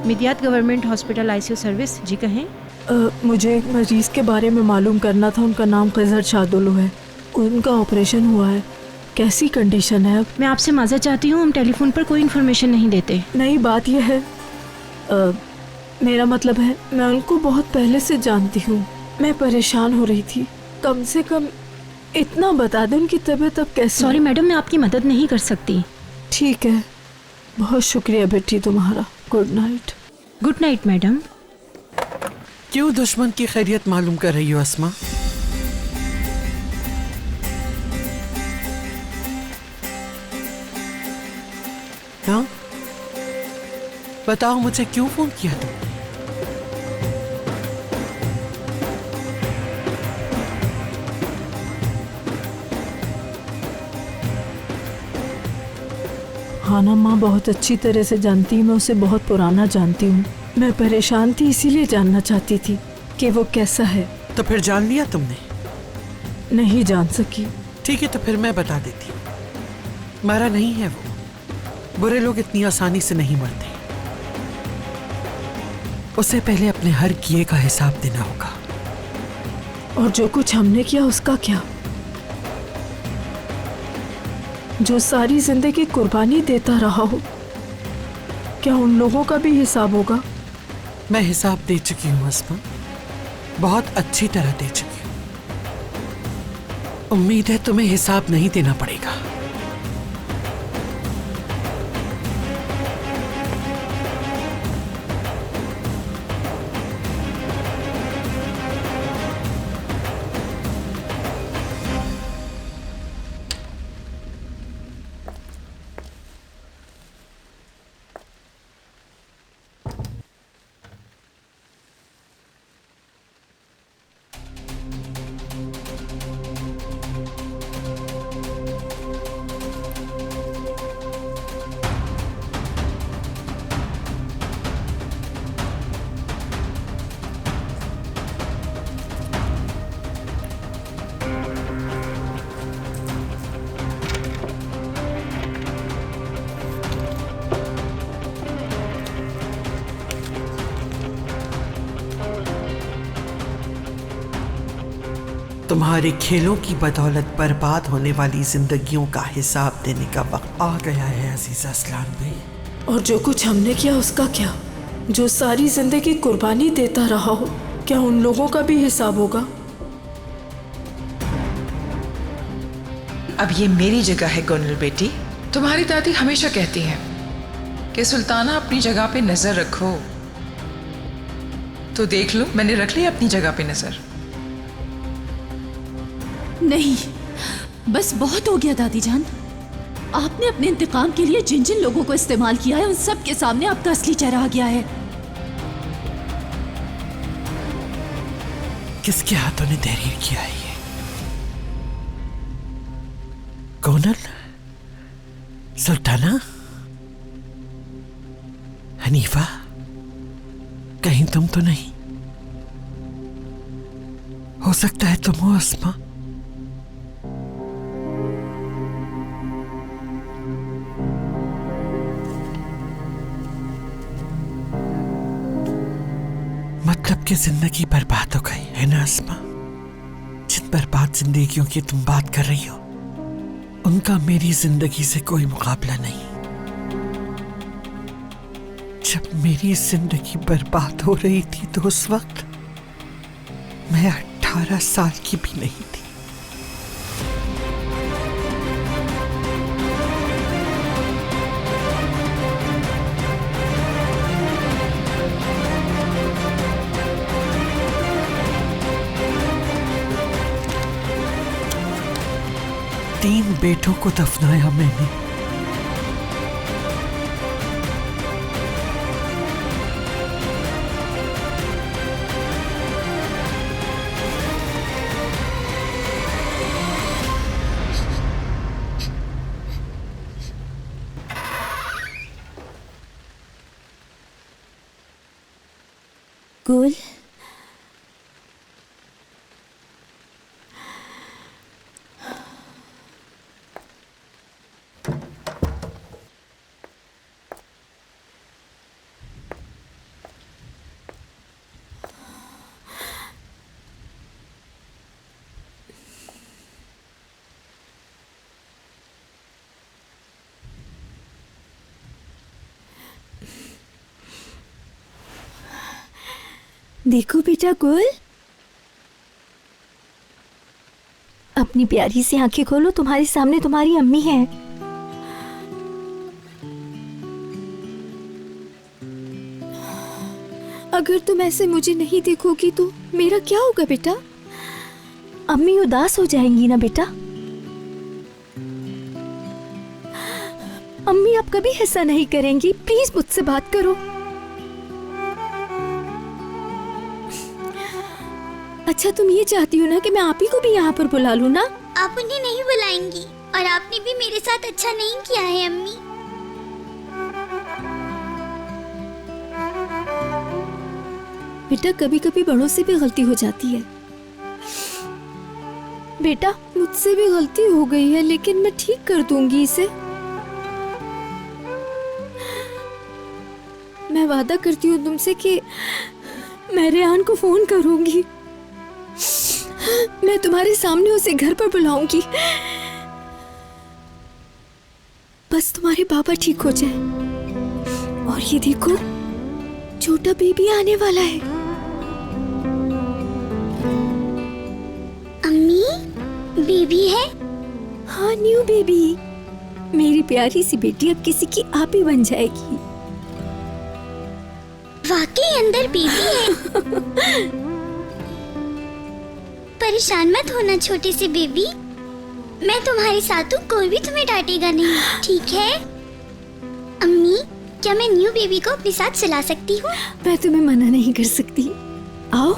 मिदियात government hospital ICU service. जी कहें। मुझे एक मरीज के बारे में मालूम करना था। उनका नाम खजर शादुलू है। उनका ऑपरेशन हुआ है। कैसी कंडीशन है अब? मैं आपसे माजरत चाहती हूँ, हम टेलीफोन पर कोई इन्फॉर्मेशन नहीं देते। नहीं, बात यह है, मेरा मतलब है मैं उनको बहुत पहले से जानती हूँ। मैं परेशान हो रही थी। कम से कम इतना बता दें उनकी तबीयत अब कैसी? सॉरी मैडम, मैं आपकी मदद नहीं कर सकती। ठीक है, बहुत शुक्रिया बेटी तुम्हारा। Good night. Good night madam. क्यों दुश्मन की खैरियत मालूम कर रही हो अस्मा? हाँ, बताओ मुझे, क्यों फोन किया तुमने? हाँ ना, माँ बहुत अच्छी तरह से जानती हूँ। मैं उसे बहुत पुराना जानती हूँ। मैं परेशान थी, इसीलिए जानना चाहती थी कि वो कैसा है। तो फिर जान लिया तुमने? नहीं जान सकी। ठीक है, तो फिर मैं बता देती हूँ। मरा नहीं है वो। बुरे लोग इतनी आसानी से नहीं मरते। उसे पहले अपने हर किए का हिसाब देना होगा। और जो कुछ हमने किया उसका क्या? जो सारी जिंदगी कुर्बानी देता रहा हो, क्या उन लोगों का भी हिसाब होगा? मैं हिसाब दे चुकी हूँ अस्मा, बहुत अच्छी तरह दे चुकी हूँ। उम्मीद है तुम्हें हिसाब नहीं देना पड़ेगा। तुम्हारे खेलों की बदौलत बर्बाद होने वाली जिंदगियों का हिसाब देने का वक्त आ गया है अजीजा अस्लान भाई। और जो कुछ हमने किया उसका क्या? जो सारी जिंदगी कुर्बानी देता रहा हो, क्या उन लोगों का भी हिसाब होगा? अब ये मेरी जगह है गोनल बेटी। तुम्हारी दादी हमेशा कहती हैं कि सुल्ताना अपनी जगह पे नजर रखो। तो देख लो, मैंने रख ली अपनी जगह पे नजर। नहीं, बस बहुत हो गया दादी जान। आपने अपने इंतकाम के लिए जिन जिन लोगों को इस्तेमाल किया है, उन सब के सामने आपका असली चेहरा आ गया है। किसके हाथों ने तहरीर किया है ये? गोनल, सुल्ताना, हनीफा, कहीं तुम तो नहीं? हो सकता है तुम हो अस्मा। मतलब कि जिंदगी बर्बाद हो गई है ना अस्मा? जिन बर्बाद जिंदगियों की तुम बात कर रही हो, उनका मेरी जिंदगी से कोई मुकाबला नहीं। जब मेरी जिंदगी बर्बाद हो रही थी तो उस वक्त मैं 18 साल की भी नहीं थी। तीन बेटों को दफनाया मैंने। गुल, देखो बेटा गुल, अपनी प्यारी सी आंखें खोलो, तुम्हारे सामने तुम्हारी अम्मी है। अगर तुम ऐसे मुझे नहीं देखोगी तो मेरा क्या होगा बेटा? अम्मी उदास हो जाएंगी ना बेटा। अम्मी आप कभी ऐसा नहीं करेंगी, प्लीज मुझसे बात करो। अच्छा तुम ये चाहती हो ना कि मैं आप ही को भी यहाँ पर बुला लूँ ना? आप उन्हें नहीं बुलाएंगी और आपने भी मेरे साथ अच्छा नहीं किया है अम्मी। बेटा कभी कभी बड़ों से भी गलती हो जाती है। बेटा मुझसे भी गलती हो गई है, लेकिन मैं ठीक कर दूंगी इसे। मैं वादा करती हूँ तुमसे कि मैं रेहान को फोन करूंगी। मैं तुम्हारे सामने उसे घर पर बुलाऊंगी। बस तुम्हारे पापा ठीक हो जाए। और ये देखो, छोटा बेबी आने वाला है। अम्मी, बेबी है? हाँ, न्यू बेबी। मेरी प्यारी सी बेटी अब किसी की आप ही बन जाएगी। वाकई अंदर बेबी है। परेशान मत होना छोटे से बेबी, मैं तुम्हारे साथ हूँ, कोई भी तुम्हें डांटेगा नहीं, ठीक है? अम्मी, क्या मैं न्यू बेबी को अपने साथ चला सकती हूँ? मैं तुम्हें मना नहीं कर सकती। आओ।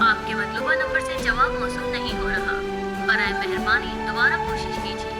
आपके मतलूबा नंबर से जवाब मौसूल नहीं हो रहा। बराए मेहरबानी दोबारा कोशिश कीजिए।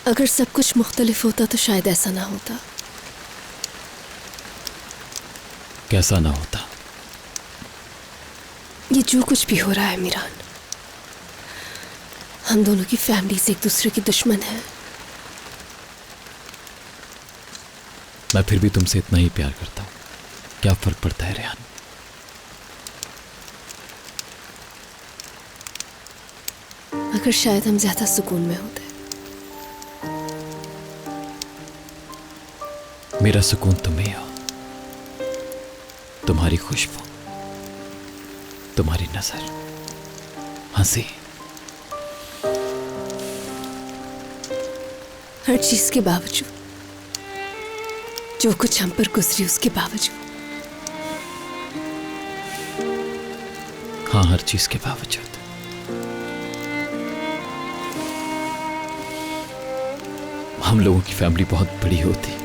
अगर सब कुछ मुख्तलिफ होता तो शायद ऐसा ना होता। कैसा ना होता? ये जो कुछ भी हो रहा है मीरान, हम दोनों की फैमिली से एक दूसरे की दुश्मन है। मैं फिर भी तुमसे इतना ही प्यार करता हूँ, क्या फर्क पड़ता है रेहान? अगर शायद हम ज्यादा सुकून में होते। मेरा सुकून तुम ही हो, तुम्हारी खुशबू, तुम्हारी नजर, हंसी, हर चीज के बावजूद, जो कुछ हम पर गुजरी उसके बावजूद। हाँ, हर चीज के बावजूद। हम लोगों की फैमिली बहुत बड़ी होती,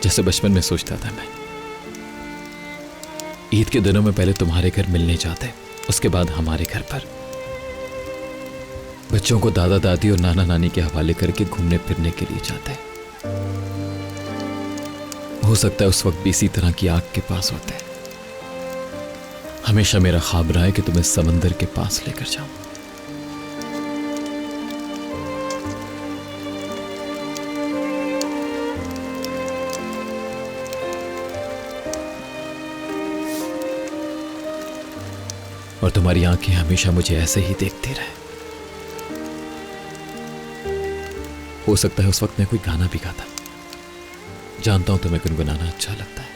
जैसे बचपन में सोचता था मैं। ईद के दिनों में पहले तुम्हारे घर मिलने जाते, उसके बाद हमारे घर पर। बच्चों को दादा दादी और नाना नानी के हवाले करके घूमने फिरने के लिए जाते। हो सकता है उस वक्त भी इसी तरह की आग के पास होते। हमेशा मेरा ख्वाब रहा है कि तुम्हें समंदर के पास लेकर जाऊं। और तुम्हारी आंखें हमेशा मुझे ऐसे ही देखती रहे। हो सकता है उस वक्त मैं कोई गाना भी गाता। जानता हूं तुम्हें गुनगुनाना अच्छा लगता है।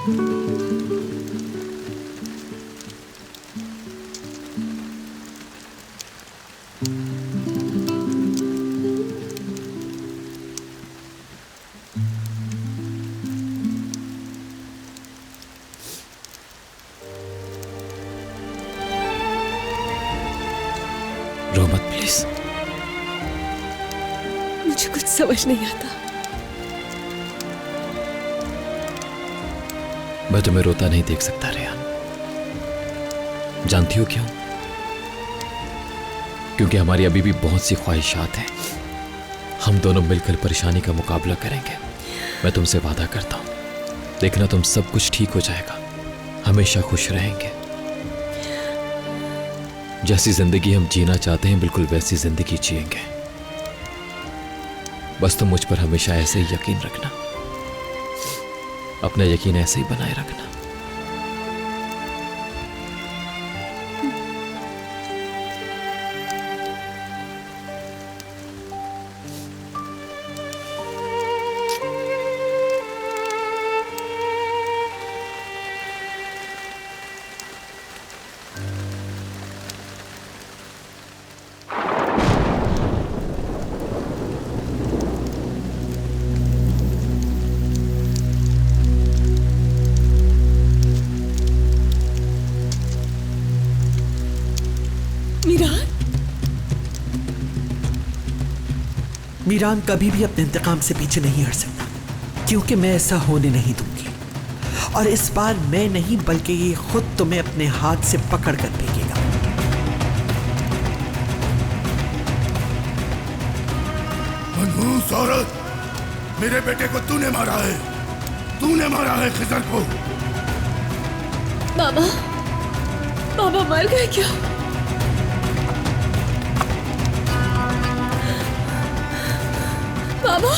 रो मत प्लीज। मुझे कुछ समझ नहीं आता। मैं तुम्हें रोता नहीं देख सकता रेहान। जानती हो क्यों? क्योंकि हमारी अभी भी बहुत सी ख्वाहिशात हैं। हम दोनों मिलकर परेशानी का मुकाबला करेंगे। मैं तुमसे वादा करता हूं, देखना तुम सब कुछ ठीक हो जाएगा। हमेशा खुश रहेंगे। जैसी जिंदगी हम जीना चाहते हैं बिल्कुल वैसी जिंदगी जिएंगे। बस तुम मुझ पर हमेशा ऐसे ही यकीन रखना, अपना यकीन ऐसे ही बनाए रखना। मीरान कभी भी अपने इंतकाम से पीछे नहीं हट सकता, क्योंकि मैं ऐसा होने नहीं दूंगी। और इस बार मैं नहीं बल्कि ये खुद तुम्हें अपने हाथ से पकड़ कर फेंकेगा। मनहूस औरत, मेरे बेटे को तूने मारा है, तूने मारा है खिजर को। बाबा, बाबा मर गए क्या? बाबा,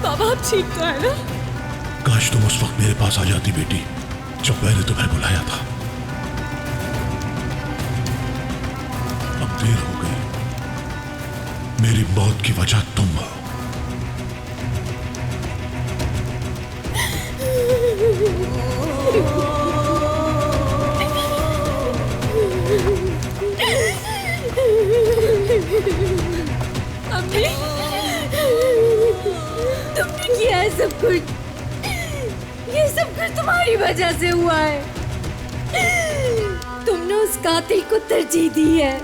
बाबा आप ठीक तो है ना? काश तुम उस वक्त मेरे पास आ जाती बेटी, जब मैंने तुम्हें बुलाया था। अब देर हो गई। मेरी मौत की वजह तुम हो। अम्मी, तुमने किया है सब कुछ। ये सब कुछ तुम्हारी वजह से हुआ है। तुमने उस कातिल को तरजीह दी है।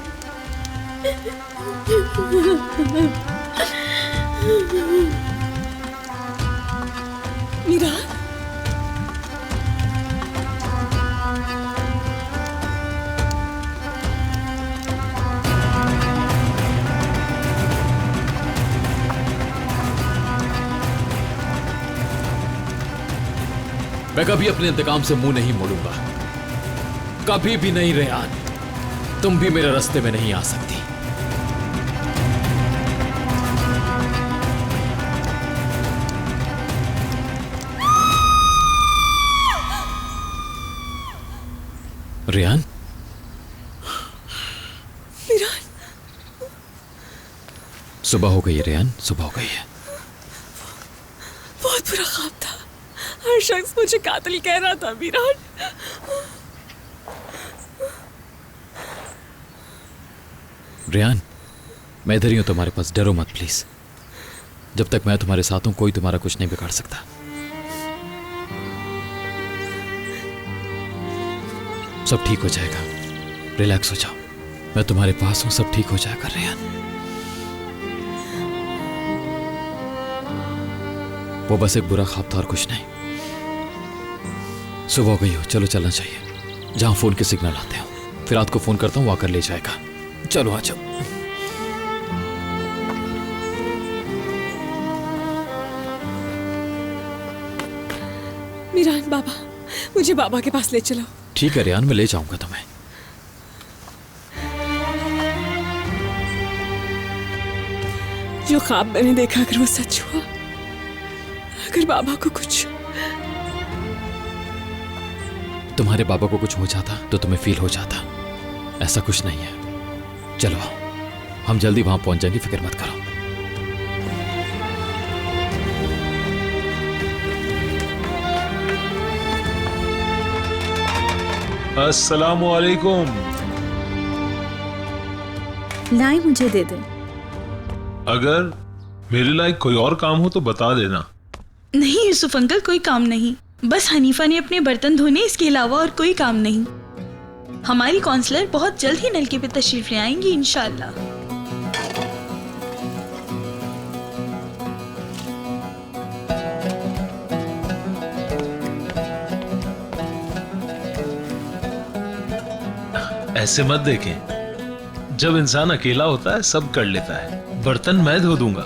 मीरा, मैं कभी अपने इंतकाम से मुंह नहीं मोड़ूंगा, कभी भी नहीं रेहान। तुम भी मेरे रास्ते में नहीं आ सकती। रेहान, सुबह हो गई है रेहान, सुबह हो गई है। बहुत बुरा ख्वाब था। हर शख्स मुझे कातिल कह रहा था। विराट, रेहान, मैं इधर ही हूं तुम्हारे पास। डरो मत प्लीज। जब तक मैं तुम्हारे साथ हूं कोई तुम्हारा कुछ नहीं बिगाड़ सकता। सब ठीक हो जाएगा, रिलैक्स हो जाओ। मैं तुम्हारे पास हूं, सब ठीक हो जाएगा रेहान। वो बस एक बुरा ख्वाब था और कुछ नहीं। सुबह हो गई हो, चलो चलना चाहिए। जहां फोन के सिग्नल आते हो, फिर रात को फोन करता हूं, आकर ले जाएगा। चलो आ जाओ। मीरान, बाबा, मुझे बाबा के पास ले चलो। ठीक है रेहान, मैं ले जाऊंगा तुम्हें। जो ख्वाब मैंने देखा अगर वो सच हुआ, अगर बाबा को कुछ, तुम्हारे बाबा को कुछ हो जाता तो तुम्हें फील हो जाता। ऐसा कुछ नहीं है। चलो आओ, हम जल्दी वहां पहुंच जाएंगे, फिक्र मत करो। अस्सलामुअलैकुम। लाई मुझे दे दे। अगर मेरे लायक कोई और काम हो तो बता देना। नहीं यूसुफ अंकल, कोई काम नहीं। बस हनीफा ने अपने बर्तन धोने, इसके अलावा और कोई काम नहीं। हमारी काउंसलर बहुत जल्द ही नलके पे तशरीफ ले आएंगी इंशाल्लाह। ऐसे मत देखें, जब इंसान अकेला होता है सब कर लेता है। बर्तन मैं धो दूंगा।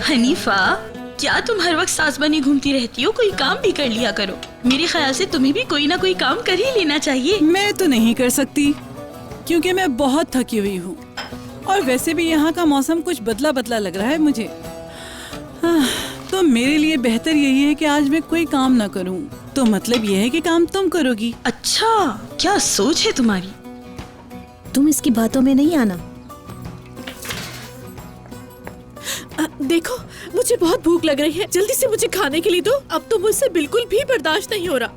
हनीफा, क्या तुम हर वक्त सास बनी घूमती रहती हो? कोई काम भी कर लिया करो। मेरे ख्याल से तुम्हें भी कोई ना कोई काम कर ही लेना चाहिए। मैं तो नहीं कर सकती क्योंकि मैं बहुत थकी हुई हूँ, और वैसे भी यहाँ का मौसम कुछ बदला बदला लग रहा है मुझे। तो मेरे लिए बेहतर यही है कि आज मैं कोई काम ना करूं। तो मतलब यह है कि काम तुम करोगी। अच्छा, क्या सोच है तुम्हारी? तुम इसकी बातों में नहीं आना। देखो, मुझे बहुत भूख लग रही है, जल्दी से मुझे खाने के लिए दो। अब तो मुझसे बिल्कुल भी बर्दाश्त नहीं हो रहा।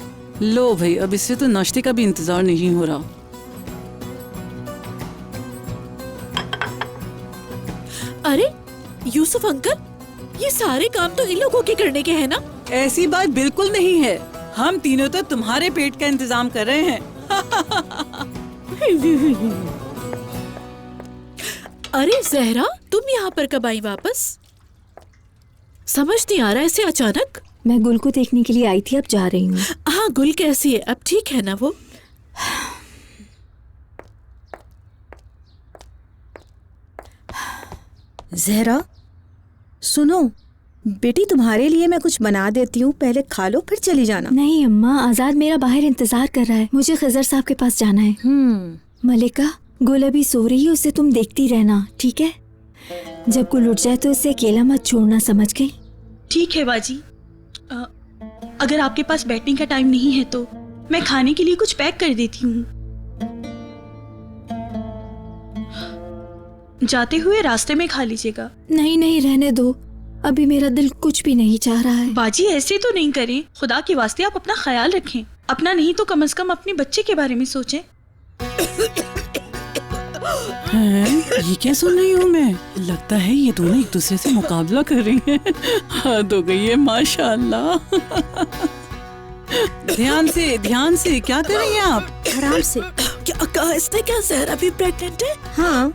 लो भाई, अब इससे तो नाश्ते का भी इंतजार नहीं हो रहा। अरे यूसुफ अंकल, ये सारे काम तो इन लोगों के करने के हैं ना? ऐसी बात बिल्कुल नहीं है। हम तीनों तो तुम्हारे पेट का इंतजाम कर रहे हैं। अरे जहरा, तुम यहाँ पर कब आई वापस? समझ नहीं आ रहा ऐसे अचानक। मैं गुल को देखने के लिए आई थी, अब जा रही हूँ। हाँ, गुल कैसी है? अब ठीक है ना वो? जहरा सुनो, बेटी तुम्हारे लिए मैं कुछ बना देती हूँ, पहले खा लो फिर चली जाना। नहीं अम्मा, आजाद मेरा बाहर इंतजार कर रहा है। मुझे खजर साहब के पास जाना है। मलिका, गुल अभी सो रही है, उसे तुम देखती रहना, ठीक है? जब गुल उठ जाए तो उसे अकेला मत छोड़ना, समझ गई? ठीक है बाजी। अगर आपके पास बैठने का टाइम नहीं है तो मैं खाने के लिए कुछ पैक कर देती हूँ। जाते हुए रास्ते में खा लीजिएगा। नहीं नहीं, रहने दो, अभी मेरा दिल कुछ भी नहीं चाह रहा है। बाजी ऐसे तो नहीं करें, खुदा के वास्ते आप अपना ख्याल रखें। अपना नहीं तो कम से कम अपने बच्चे के बारे में सोचें। ये क्या सुन रही हूँ मैं? लगता है ये दोनों एक दूसरे से मुकाबला कर रही हैं। हद हो गई है माशाल्लाह। ध्यान से क्या कर रही हैं आप? आराम से। क्या कहा इसने? क्या जहरा भी प्रेग्नेंट है? हाँ।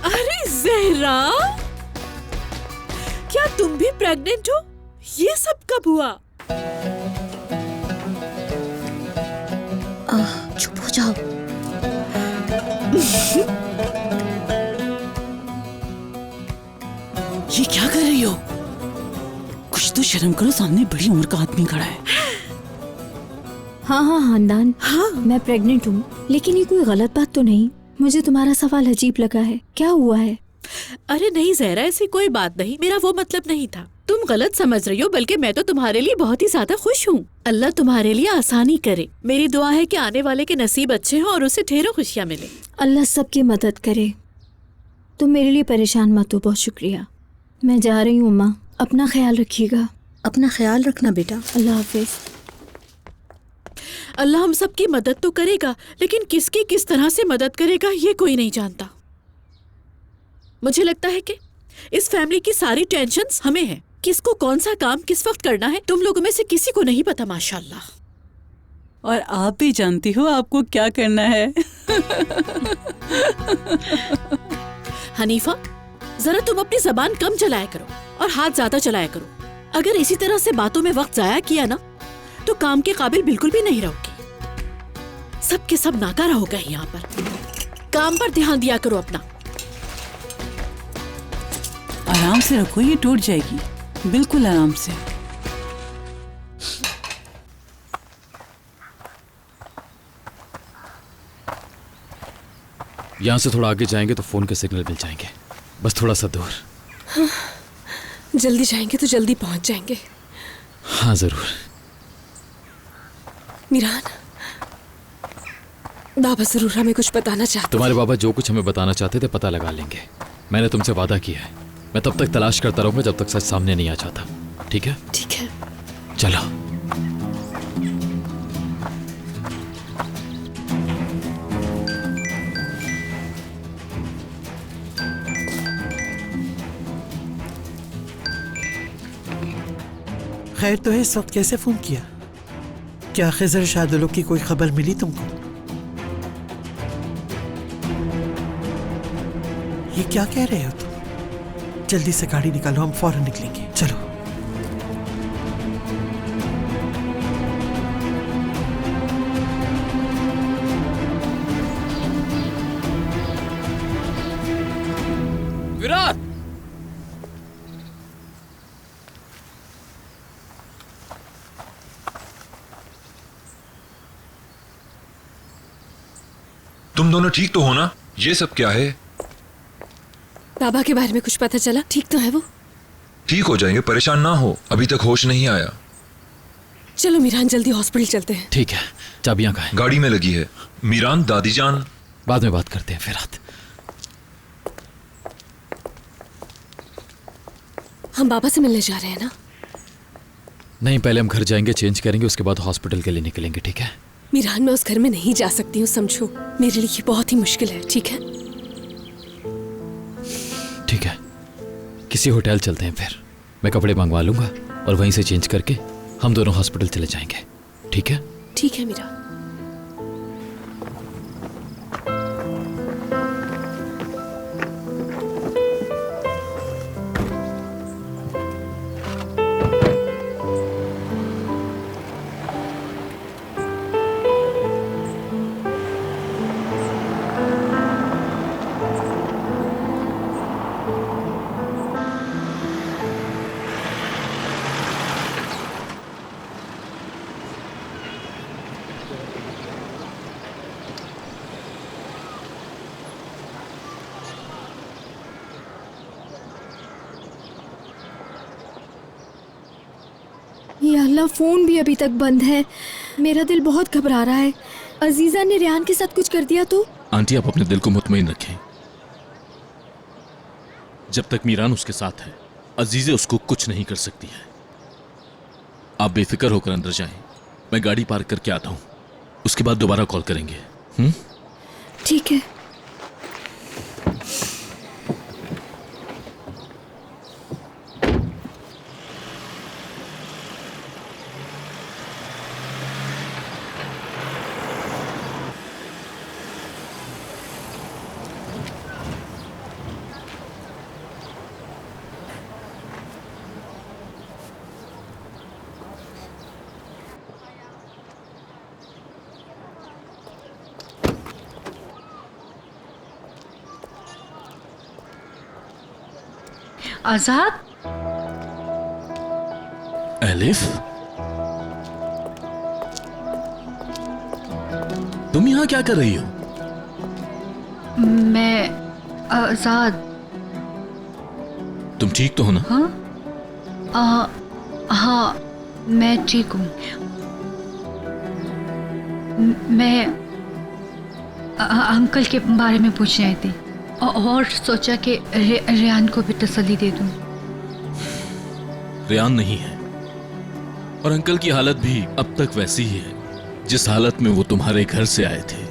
अरे जहरा, क्या तुम भी प्रेग्नेंट हो? ये सब कब हुआ? चुप हो जाओ। ये क्या कर रही हो? कुछ तो शर्म करो, सामने बड़ी उम्र का आदमी खड़ा है। हाँ हाँ खानदान, हाँ मैं प्रेग्नेंट हूँ, लेकिन ये कोई गलत बात तो नहीं? मुझे तुम्हारा सवाल अजीब लगा है, क्या हुआ है? अरे नहीं जहरा, ऐसी कोई बात नहीं, मेरा वो मतलब नहीं था। तुम गलत समझ रही हो, बल्कि मैं तो तुम्हारे लिए बहुत ही ज्यादा खुश हूँ। अल्लाह तुम्हारे लिए आसानी करे। मेरी दुआ है कि आने वाले के नसीब अच्छे हों और उसे ढेरों खुशियाँ मिले। अल्लाह सबकी मदद करे। तुम मेरे लिए परेशान मत हो, बहुत शुक्रिया। मैं जा रही हूँ अम्मा, अपना ख्याल रखिएगा। अपना ख्याल रखना बेटा। अल्लाह हाफिज। अल्लाह हम सबकी मदद तो करेगा, लेकिन किसकी किस तरह से मदद करेगा ये कोई नहीं जानता। मुझे लगता है कि इस फैमिली की सारी टेंशन्स हमें है। किसको कौन सा काम किस वक्त करना है, तुम लोगों में से किसी को नहीं पता माशाल्लाह। और आप भी जानती हो आपको क्या करना है। हनीफा, जरा तुम अपनी जबान कम चलाया करो और हाथ ज्यादा चलाया करो। अगर इसी तरह से बातों में वक्त जाया किया ना, तो काम के काबिल बिल्कुल भी नहीं रहोगी। सब के सब नाकारा हो गए यहाँ पर। काम पर ध्यान दिया करो अपना। आराम से रखो, ये टूट जाएगी। बिल्कुल आराम से। यहाँ से थोड़ा आगे जाएंगे तो फोन के सिग्नल मिल जाएंगे, बस थोड़ा सा दूर। हाँ, जल्दी जाएंगे तो जल्दी पहुंच जाएंगे। हाँ जरूर। मीरान, बाबा जरूर हमें कुछ बताना चाहते। तुम्हारे बाबा जो कुछ हमें बताना चाहते थे पता लगा लेंगे। मैंने तुमसे वादा किया है, मैं तब तक तलाश करता रहूंगा जब तक सच सामने नहीं आ जाता। ठीक है? ठीक है। चलो। खैर तो है, इस वक्त कैसे फोन किया? क्या खिजर शादुलो की कोई खबर मिली तुमको? ये क्या कह रहे हो तुम? जल्दी से गाड़ी निकालो, हम फौरन निकलेंगे। चलो। विराट! तुम दोनों ठीक तो हो ना? ये सब क्या है? बाबा के बारे में कुछ पता चला? ठीक तो है वो? ठीक हो जाएंगे, परेशान ना हो, अभी तक होश नहीं आया। चलो मीरान, जल्दी हॉस्पिटल चलते हैं। ठीक है। चाबियां कहाँ हैं? गाड़ी में लगी है। मीरान, दादी जान। बाद में बात करते हैं फिरात। हम बाबा से मिलने जा रहे हैं ना? नहीं, पहले हम घर जाएंगे, चेंज करेंगे, उसके बाद हॉस्पिटल के लिए निकलेंगे। ठीक है? मीरान, मैं उस घर में नहीं जा सकती हूँ, समझो। मेरे लिए ये बहुत ही मुश्किल है। ठीक है? ठीक है, किसी होटल चलते हैं फिर। मैं कपड़े मंगवा लूंगा और वहीं से चेंज करके हम दोनों हॉस्पिटल चले जाएंगे। ठीक है? ठीक है मीरा। या अल्लाह, फोन भी अभी तक बंद है। मेरा दिल बहुत घबरा रहा है। अजीजा ने रेहान के साथ कुछ कर दिया तो? आंटी, आप अपने दिल को मुतमईन रखें। जब तक मीरान उसके साथ है, अजीजे उसको कुछ नहीं कर सकती है। आप बेफिक्र होकर अंदर जाएं। मैं गाड़ी पार्क करके आता हूं, उसके बाद दोबारा कॉल करेंगे। ठीक है। आजाद, एलिफ, तुम यहाँ क्या कर रही हो? मैं आजाद। तुम ठीक तो हो ना? हाँ, हाँ, मैं ठीक हूँ। मैं अंकल के बारे में पूछने आई थी और सोचा कि रेहान को भी तसल्ली दे दूं। रेहान नहीं है और अंकल की हालत भी अब तक वैसी ही है जिस हालत में वो तुम्हारे घर से आए थे।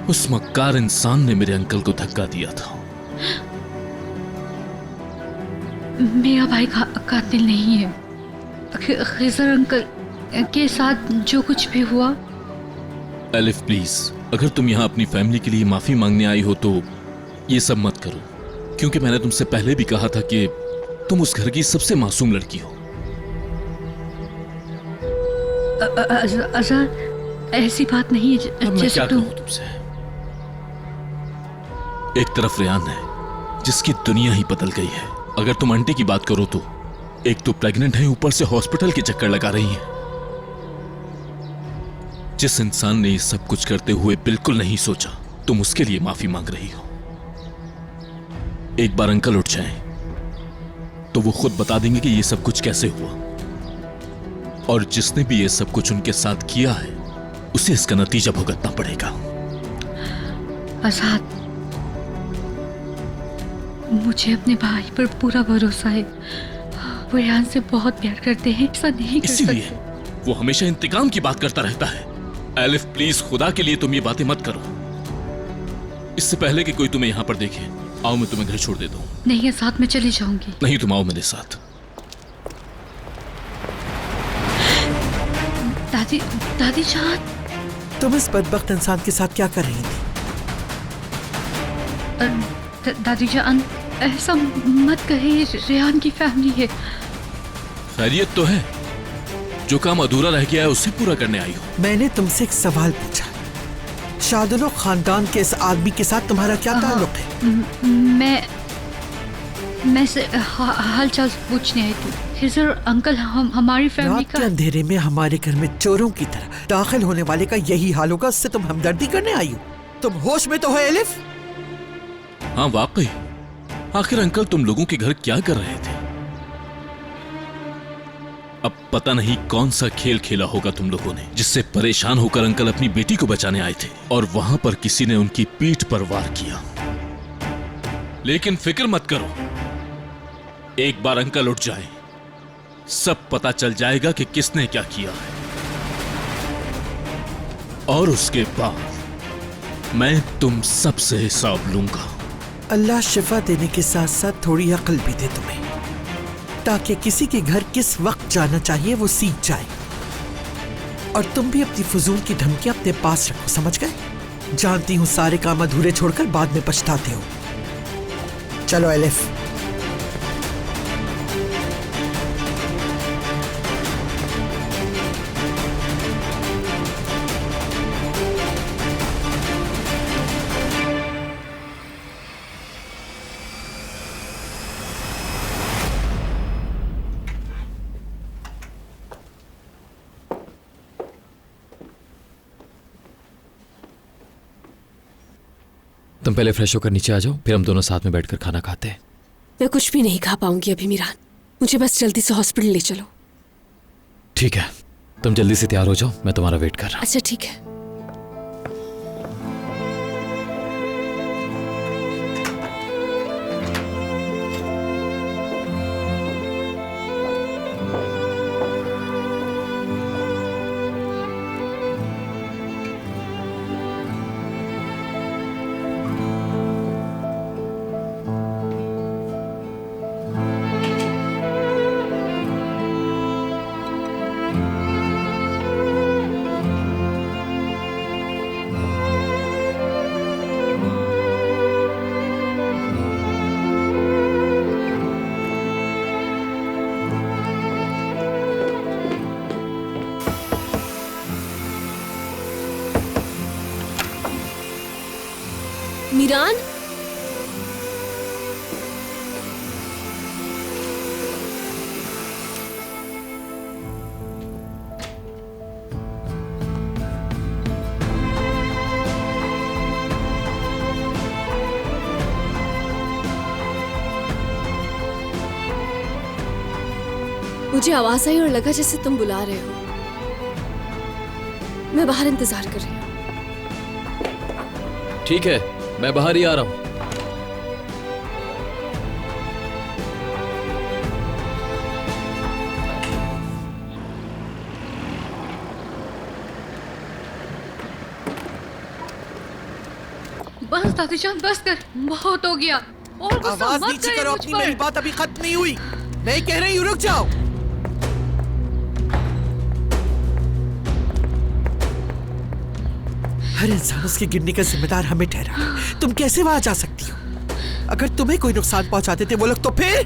उस मक्कार इंसान ने मेरे अंकल को धक्का दिया था। मेरा भाई कातिल नहीं है। खिजर अंकल के साथ जो कुछ भी हुआ। एलिफ प्लीज, अगर तुम यहाँ अपनी फैमिली के लिए माफी मांगने आई हो तो ये सब मत करो, क्योंकि मैंने तुमसे पहले भी कहा था कि तुम उस घर की सबसे मासूम लड़की हो। आजाद, ऐसी बात नहीं है। मैं क्या कहूं तुमसे? एक तरफ रेहान है जिसकी दुनिया ही बदल गई है। अगर तुम आंटी की बात करो तो एक तो प्रेग्नेंट है, ऊपर से हॉस्पिटल के चक्कर लगा रही है। जिस इंसान ने ये सब कुछ करते हुए बिल्कुल नहीं सोचा, तुम उसके लिए माफी मांग रही हो। एक बार अंकल उठ जाएं तो वो खुद बता देंगे कि ये सब कुछ कैसे हुआ, और जिसने भी ये सब कुछ उनके साथ किया है उसे इसका नतीजा भुगतना पड़ेगा। आजाद, मुझे अपने भाई पर पूरा भरोसा है। वो रेहान से बहुत प्यार करते हैं, ऐसा नहीं कर इसीलिए सकते। वो हमेशा इंतकाम की बात करता रहता है। एलिफ प्लीज, खुदा के लिए तुम ये बातें मत करो। इससे पहले कि कोई तुम्हें यहाँ पर देखे, आओ मैं तुम्हें घर छोड़ देता हूँ। नहीं, साथ में चली जाऊंगी। नहीं, तुम आओ मेरे साथ। दादी, दादी जान। तुम इस बदबख्त इंसान के साथ क्या कर रही थी? दादी जान, ऐसा मत कहे, रेहान की फैमिली है। खैरियत तो है, जो काम अधूरा रह गया है उसे पूरा करने आई हो। मैंने तुमसे एक सवाल पूछा, शादुलो खानदान के इस आदमी के साथ तुम्हारा क्या ताल्लुक है? मैं हाल चाल पूछने आई थी। खिजर अंकल, हमारी फैमिली रात के अंधेरे में हमारे घर में चोरों की तरह दाखिल होने वाले का यही हाल होगा, उससे तुम हमदर्दी करने आई हो? तुम होश में तो हो एलिफ? हाँ वाकई, आखिर अंकल तुम लोगों के घर क्या कर रहे थे? अब पता नहीं कौन सा खेल खेला होगा तुम लोगों ने, जिससे परेशान होकर अंकल अपनी बेटी को बचाने आए थे और वहां पर किसी ने उनकी पीठ पर वार किया। लेकिन फिक्र मत करो, एक बार अंकल उठ जाए सब पता चल जाएगा कि किसने क्या किया है, और उसके बाद मैं तुम सबसे हिसाब लूंगा। अल्लाह शिफा देने के साथ साथ थोड़ी अक्ल भी दे तुम्हें, ताकि किसी के घर किस वक्त जाना चाहिए वो सीख जाए। और तुम भी अपनी फजूल की धमकियां अपने पास रखो, समझ गए? जानती हूं सारे काम अधूरे छोड़कर बाद में पछताते हो। चलो एलिफ। तुम पहले फ्रेश होकर नीचे आ जाओ, फिर हम दोनों साथ में बैठकर खाना खाते हैं। मैं कुछ भी नहीं खा पाऊंगी अभी मीरान, मुझे बस जल्दी से हॉस्पिटल ले चलो। ठीक है, तुम जल्दी से तैयार हो जाओ, मैं तुम्हारा वेट कर रहा हूँ। अच्छा ठीक है। मीरान, मुझे आवाज आई और लगा जैसे तुम बुला रहे हो। मैं बाहर इंतजार कर रही हूँ। ठीक है, मैं बाहर ही आ रहा हूं। बस दादी जान, बस कर, बहुत हो गया। और गुस्सा आवाज मत नीचे करो करो मुझ अपनी, पर। मेरी बात अभी खत्म नहीं हुई। मैं कह रही हूँ रुक जाओ। हर इंसान उसके गिरने का जिम्मेदार हमें ठहरा है। तुम कैसे वहां जा सकती हो? अगर तुम्हें कोई नुकसान पहुंचाते थे वो लोग, तो फिर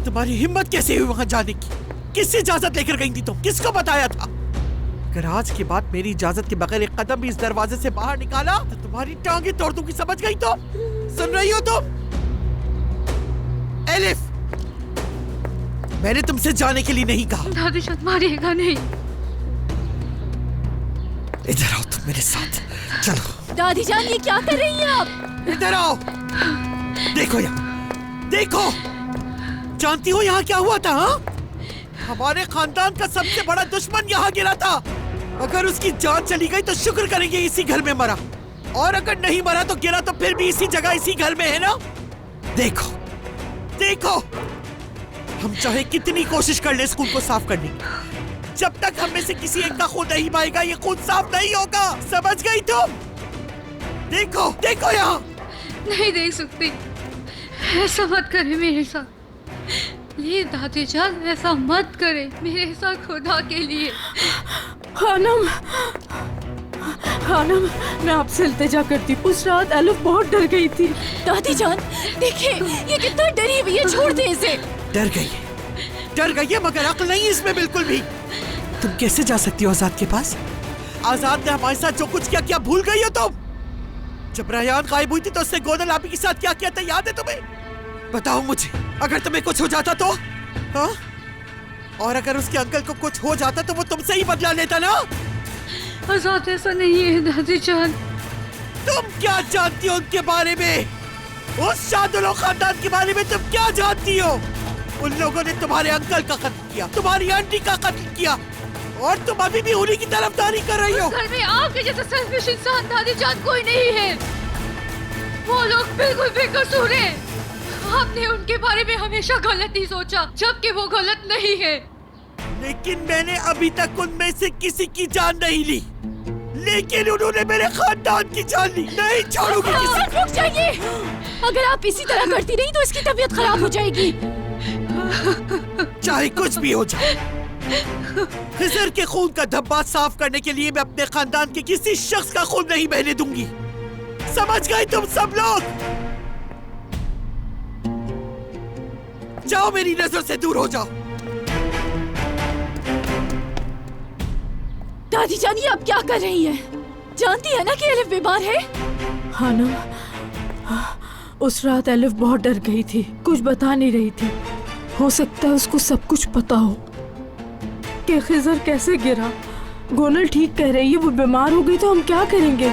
तुम्हारी हिम्मत कैसे हुई वहां जाने की? किससे इजाजत लेकर गई थी तुम? किसको बताया था? अगर आज के बाद मेरी इजाजत के बगैर एक कदम भी इस दरवाजे से बाहर निकाला तो तुम्हारी टांगे तोड़ दूंगी, समझ गई? तो सुन रही हो तुम? एलिफ, मैंने तुमसे जाने के लिए नहीं कहा। दादी जान मारिएगा नहीं। इधर आओ तुम मेरे साथ, चलो। दादी जान, ये क्या कर रही हैं आप? इधर आओ, देखो यहाँ, देखो। जानती हो यहाँ क्या हुआ था? हाँ, हमारे खानदान का सबसे बड़ा दुश्मन यहाँ गिरा था। अगर उसकी जान चली गई तो शुक्र करेंगे इसी घर में मरा, और अगर नहीं मरा तो गिरा तो फिर भी इसी जगह इसी घर में, है ना? देखो देखो, हम चाहे कितनी कोशिश कर ले स्कूल को साफ करने की, जब तक हम में से किसी एक का खून नहीं बहेगा ये खून साफ नहीं होगा। समझ गई तुम? देखो देखो यहाँ। नहीं देख सकती, ऐसा मत करे मेरे साथ। ये दादी जान, ऐसा मत करे मेरे साथ, खुदा के लिए। खानम, खानम, मैं आपसे इल्तिजा करती हूँ। उस रात एलिफ बहुत डर गई थी। दादी जान देखिए, ये कितना डरी हुई है, छोड़ दे इसे। डर गई है मगर अक्ल नहीं इसमें बिल्कुल भी। तुम कैसे जा सकती हो आजाद के पास? आजाद ने हमारे साथ जो कुछ किया, क्या भूल गई हो तुम? जब रयान गायब हुई थी तो उसने गोनल आपी के साथ क्या किया था, याद है तुम्हें? बताओ मुझे, अगर तुम्हें कुछ हो जाता तो? हाँ? और अगर उसके अंकल को कुछ हो जाता तो वो तुमसे ही बदला लेता ना? आजाद ऐसा नहीं है दादी जान। तुम क्या जानती हो उनके बारे में? उस शादुलो खानदान के बारे में तुम क्या जानती हो? उन लोगों ने तुम्हारे अंकल का कत्ल किया, तुम्हारी आंटी का कत्ल किया, और तुम अभी भी उन्हीं की तरफदारी कर रही हो। घर में आपके जैसा सेल्फिश इंसान दादी जान कोई नहीं है। वो लोग बिल्कुल बेकसूर हैं। आपने उनके बारे में हमेशा गलत ही सोचा, जबकि वो गलत नहीं है। लेकिन मैंने अभी तक उनमें से किसी की जान नहीं ली, लेकिन उन्होंने मेरे खानदान की जान ली। नहीं छोड़ूंगी किसी। रुक जाइए, अगर आप इसी तरह करती रही तो इसकी तबीयत खराब हो जाएगी। चाहे कुछ भी हो जाए, खिजर के खून का धब्बा साफ करने के लिए मैं अपने खानदान के किसी शख्स का खून नहीं बहने दूंगी। समझ गए तुम सब लोग? जाओ, मेरी नजर से दूर हो जाओ। दादी जान, ये आप क्या कर रही हैं? जानती है ना कि एलिफ बीमार है। खानम, उस रात एलिफ बहुत डर गई थी, कुछ बता नहीं रही थी। हो सकता है उसको सब कुछ पता हो कि खिजर कैसे गिरा। गोनल ठीक कह रही है, वो बीमार हो गई तो हम क्या करेंगे?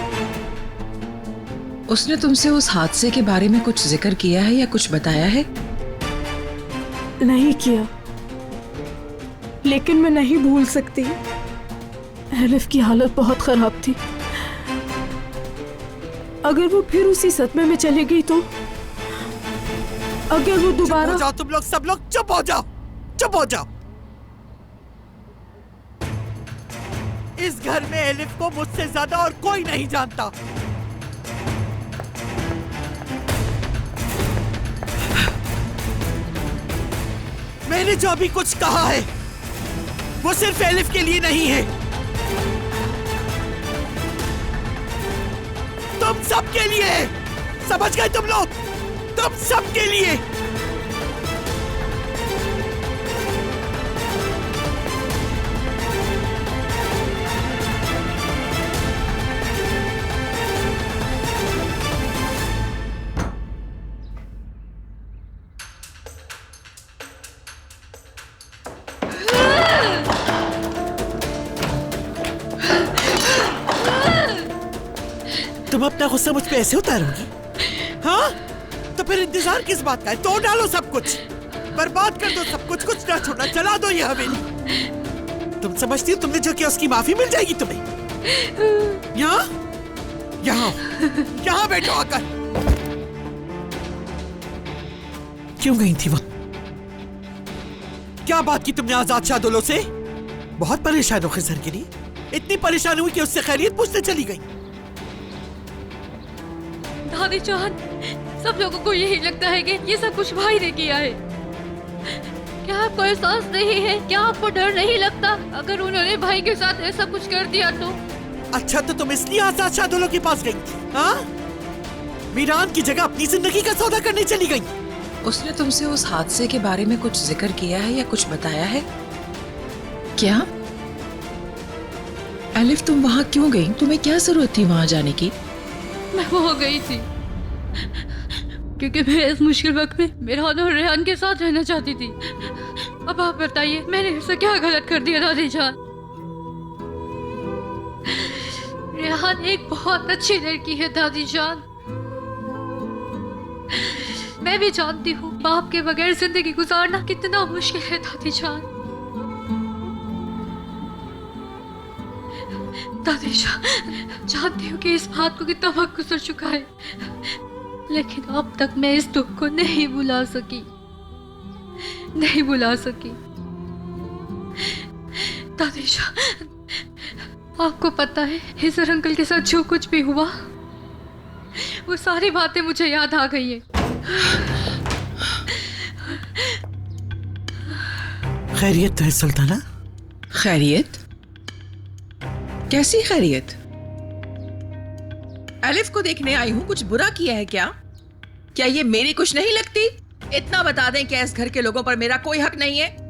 उसने तुमसे उस हादसे के बारे में कुछ जिक्र किया है या कुछ बताया है? नहीं किया, लेकिन मैं नहीं भूल सकती। एलिफ की हालत बहुत खराब थी। अगर वो फिर उसी सदमे में चली गई तो? अगर वो दोबारा... चुप हो जाओ तुम लोग, सब लोग चुप हो जाओ, चुप हो जाओ। इस घर में एलिफ को मुझसे ज्यादा और कोई नहीं जानता। मैंने जो अभी कुछ कहा है वो सिर्फ एलिफ के लिए नहीं है, तुम सबके लिए है। समझ गए तुम लोग? तुम सबके लिए। तुम अपना गुस्सा मुझ पे ऐसे उतारोगी? हाँ? तो फिर इंतजार किस बात का है? तोड़ डालो सब कुछ, बर्बाद कर दो सब कुछ, कुछ ना छोड़ना, जला दो ये हवेली। तुम समझती हो तुमने जो किया उसकी माफी मिल जाएगी तुम्हें? यहाँ यहाँ यहाँ बैठो आकर। क्यों गई थी वहां? क्या बात की तुमने आजाद शादुलो से? बहुत परेशान हो खिजर के लिए? इतनी परेशान हुई कि उससे खैरियत पूछने चली गई? दादी जान, सब लोगों को यही लगता है कि ये सब कुछ भाई ने किया है। क्या आपको एहसास नहीं है? क्या आपको डर नहीं लगता अगर उन्होंने भाई के साथ ऐसा कुछ कर दिया तो? अच्छा, तो तुम इसलिए आजाद शादुलो के पास गई थी? हाँ? मीरान की जगह अपनी जिंदगी का सौदा करने चली गई। उसने तुमसे उस हादसे के बारे में कुछ जिक्र किया है या कुछ बताया है क्या? एलिफ, तुम वहाँ क्यों गई? तुम्हें क्या जरूरत थी वहाँ जाने की? मैं वहाँ गई थी क्योंकि मैं इस मुश्किल वक्त में मिरान और रेहान के साथ रहना चाहती थी। अब आप बताइए, मैंने ऐसा क्या गलत कर दिया दादी जान? रेहान एक बहुत अच्छी लड़की है दादी जान। मैं भी जानती हूँ बाप के बगैर जिंदगी गुजारना कितना मुश्किल है दादी जान। दादी जान, जानती हूँ कि इस बात को कितना वक्त गुजर चुका है, लेकिन अब तक मैं इस दुख को नहीं भुला सकी, नहीं भुला सकी। तानिशा, आपको पता है हिजर अंकल के साथ जो कुछ भी हुआ, वो सारी बातें मुझे याद आ गई है। खैरियत है सुल्ताना? खैरियत? कैसी खैरियत? अलिफ को देखने आई हूँ, कुछ बुरा किया है क्या? क्या ये मेरी कुछ नहीं लगती? इतना बता दें कि इस घर के लोगों पर मेरा कोई हक नहीं है।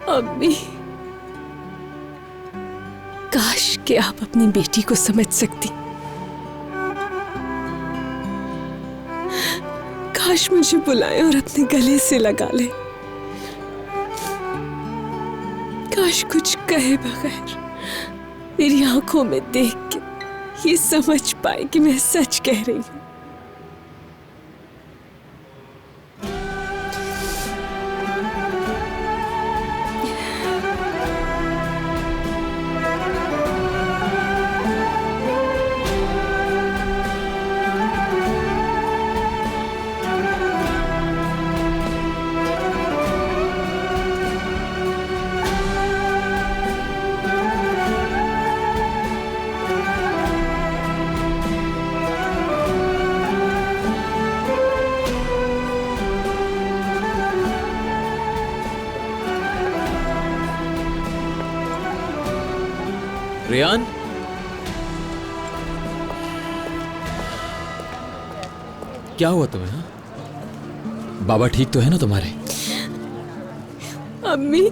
अम्मी, काश कि आप अपनी बेटी को समझ सकती। काश मुझे बुलाए और अपने गले से लगा ले। काश कुछ कहे बगैर मेरी आंखों में देख के ये समझ पाए कि मैं सच कह रही हूँ। रेयान, क्या हुआ तुम्हें? हा? बाबा ठीक तो है ना तुम्हारे? अम्मी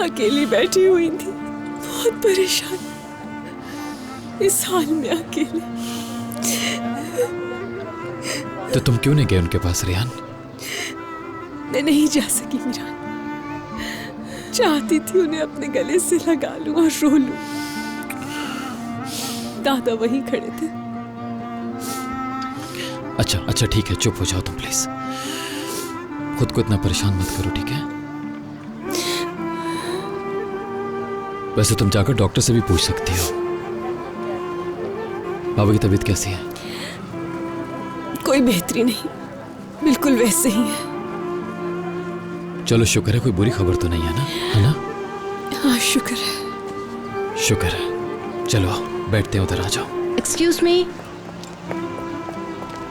अकेली बैठी हुई थी, बहुत परेशान, इस हाल में अकेले। तो तुम क्यों नहीं गए उनके पास रेयान? मैं नहीं जा सकी मीरान। चाहती थी उन्हें अपने गले से लगा लूं और रो लूं। दादा वहीं खड़े थे। अच्छा ठीक है, चुप हो जाओ तुम प्लीज। खुद को इतना परेशान मत करो, ठीक है? वैसे तुम जाकर डॉक्टर से भी पूछ सकती हो। बाबा की तबीयत कैसी है? कोई बेहतरी नहीं, बिल्कुल वैसे ही है। चलो शुक्र है, कोई बुरी खबर तो नहीं है ना? है ना? हाँ शुक्र है। शुक्र है। चलो आओ, बैठते हैं, उधर आ जाओ। एक्सक्यूज मी,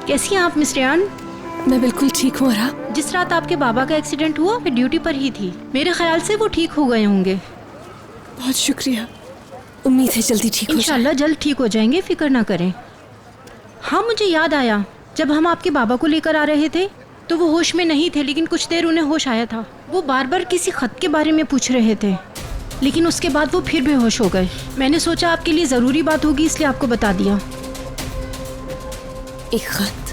कैसी हैं आप मिस रेयान? मैं बिल्कुल ठीक हूँ। जिस रात आपके बाबा का एक्सीडेंट हुआ मैं ड्यूटी पर ही थी। मेरे ख्याल से वो ठीक हो गए होंगे। बहुत शुक्रिया, उम्मीद है जल्दी ठीक हो जाए। इंशाल्लाह जल्द ठीक हो जाएंगे, फिक्र ना करें। हाँ मुझे याद आया, जब हम आपके बाबा को लेकर आ रहे थे तो वो होश में नहीं थे, लेकिन कुछ देर उन्हें होश आया था। वो बार बार किसी खत के बारे में पूछ रहे थे, लेकिन उसके बाद वो फिर बेहोश हो गए। मैंने सोचा आपके लिए ज़रूरी बात होगी, इसलिए आपको बता दिया। एक खत?